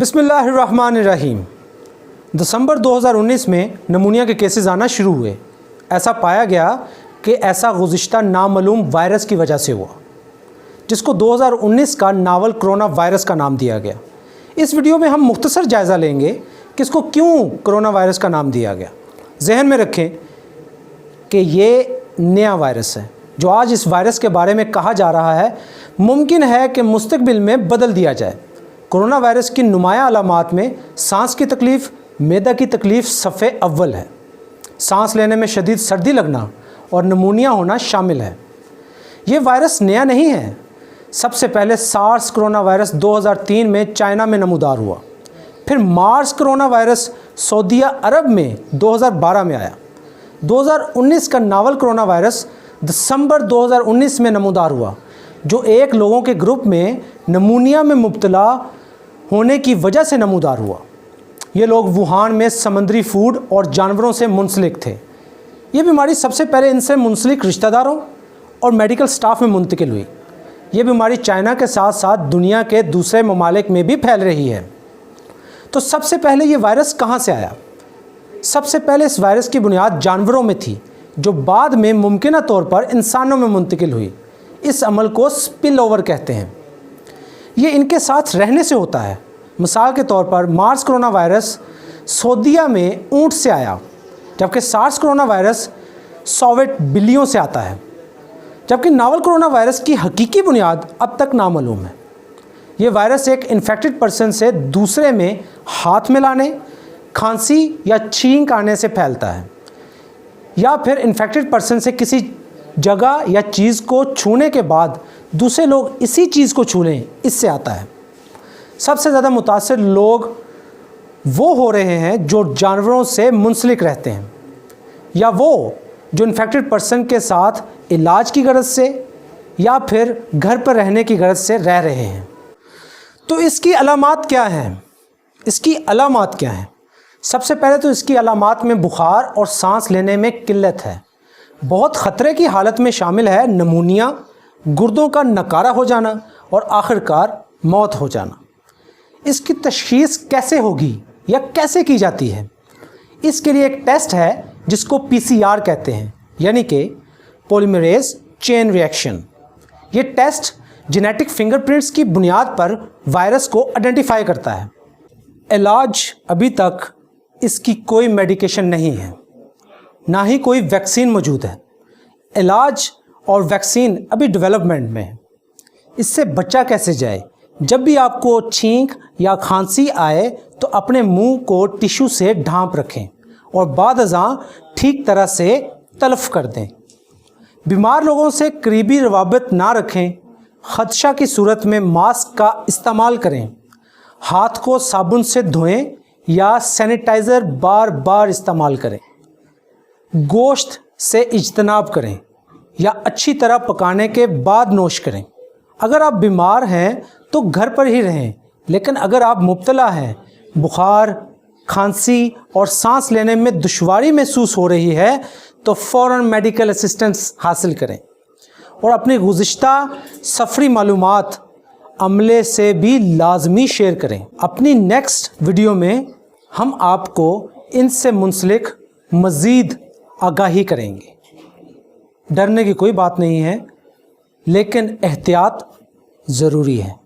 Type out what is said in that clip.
बिस्मिल्लाहिर्रहमानिर्रहीम। दिसंबर 2019 में नमूनिया के केसेस आना शुरू हुए। ऐसा पाया गया कि ऐसा गुज़िश्ता नामालूम वायरस की वजह से हुआ, जिसको 2019 का नावल कोरोना वायरस का नाम दिया गया। इस वीडियो में हम मुख्तसर जायज़ा लेंगे कि इसको क्यों कोरोना वायरस का नाम दिया गया। जहन में रखें कि ये नया वायरस है। जो आज इस वायरस के बारे में कहा जा रहा है, मुमकिन है कि मुस्तकबिल में बदल दिया जाए। कोरोना वायरस की नुमाया अलामात में सांस की तकलीफ़, मैदा की तकलीफ़ सफ़े अव्वल है। सांस लेने में शदीद सर्दी लगना और नमूनिया होना शामिल है। ये वायरस नया नहीं है। सबसे पहले सार्स कोरोना वायरस 2003 में चाइना में नमूदार हुआ। फिर मार्स कोरोना वायरस सऊदी अरब में 2012 में आया। 2019 का नावल कोरोना वायरस दिसंबर 2019 में नमूदार हुआ, जो एक लोगों के ग्रुप में नमूनिया में मुब्तला होने की वजह से नमूदार हुआ। ये लोग वुहान में समंदरी फूड और जानवरों से मुंसलिक थे। ये बीमारी सबसे पहले इनसे मुंसलिक रिश्तेदारों और मेडिकल स्टाफ में मुंतकिल हुई। ये बीमारी चाइना के साथ साथ दुनिया के दूसरे ममालिक में भी फैल रही है। तो सबसे पहले ये वायरस कहाँ से आया? सबसे पहले इस वायरस की बुनियाद जानवरों में थी, जो बाद में मुमकिना तौर पर इंसानों में मुंतकिल हुई। इस अमल को स्पिल ओवर कहते हैं। ये इनके साथ रहने से होता है। मिसाल के तौर पर मार्स कोरोना वायरस सऊदीया में ऊँट से आया, जबकि सार्स कोरोना वायरस सोवियत बिल्लियों से आता है। जबकि नावल कोरोना वायरस की हकीकी बुनियाद अब तक नामालूम है। ये वायरस एक इन्फेक्टेड पर्सन से दूसरे में हाथ मिलाने, खांसी या छींक आने से फैलता है, या फिर इन्फेक्टेड पर्सन से किसी जगह या चीज़ को छूने के बाद दूसरे लोग इसी चीज़ को छू लें, इससे आता है। सबसे ज़्यादा मुतासर लोग वो हो रहे हैं जो जानवरों से मुंसलिक रहते हैं, या वो जो इन्फेक्टेड पर्सन के साथ इलाज की गरज से या फिर घर पर रहने की गरज से रह रहे हैं। तो इसकी अलामात क्या हैं? इसकी अलामात क्या हैं? सबसे पहले तो इसकी अलामात में बुखार और सांस लेने में किल्लत है। बहुत ख़तरे की हालत में शामिल है नमूनिया, गुर्दों का नकारा हो जाना और आखिरकार मौत हो जाना। इसकी तशख़ीस कैसे होगी या कैसे की जाती है? इसके लिए एक टेस्ट है जिसको PCR कहते हैं, यानी कि पॉलीमरेज चेन रिएक्शन। ये टेस्ट जेनेटिक फिंगरप्रिंट्स की बुनियाद पर वायरस को आइडेंटिफाई करता है। इलाज अभी तक इसकी कोई मेडिकेशन नहीं है, ना ही कोई वैक्सीन मौजूद है। इलाज और वैक्सीन अभी डेवलपमेंट में है। इससे बचा कैसे जाए? जब भी आपको छींक या खांसी आए तो अपने मुंह को टिश्यू से ढांप रखें और बाद-अज़ां ठीक तरह से तलफ़ कर दें। बीमार लोगों से करीबी रवाबत ना रखें। खदशा की सूरत में मास्क का इस्तेमाल करें। हाथ को साबुन से धोएं या सैनिटाइज़र बार बार इस्तेमाल करें। गोश्त से इज्तनाब करें या अच्छी तरह पकाने के बाद नोश करें। अगर आप बीमार हैं तो घर पर ही रहें, लेकिन अगर आप मुब्तला हैं, बुखार, खांसी और सांस लेने में दुश्वारी महसूस हो रही है, तो फ़ौरन मेडिकल असिस्टेंस हासिल करें और अपनी गुज़िश्ता सफ़री मालूमात अमले से भी लाजमी शेयर करें। अपनी नेक्स्ट वीडियो में हम आपको इनसे मुंसलिक मज़ीद आगाही करेंगे। डरने की कोई बात नहीं है, लेकिन एहतियात ज़रूरी है।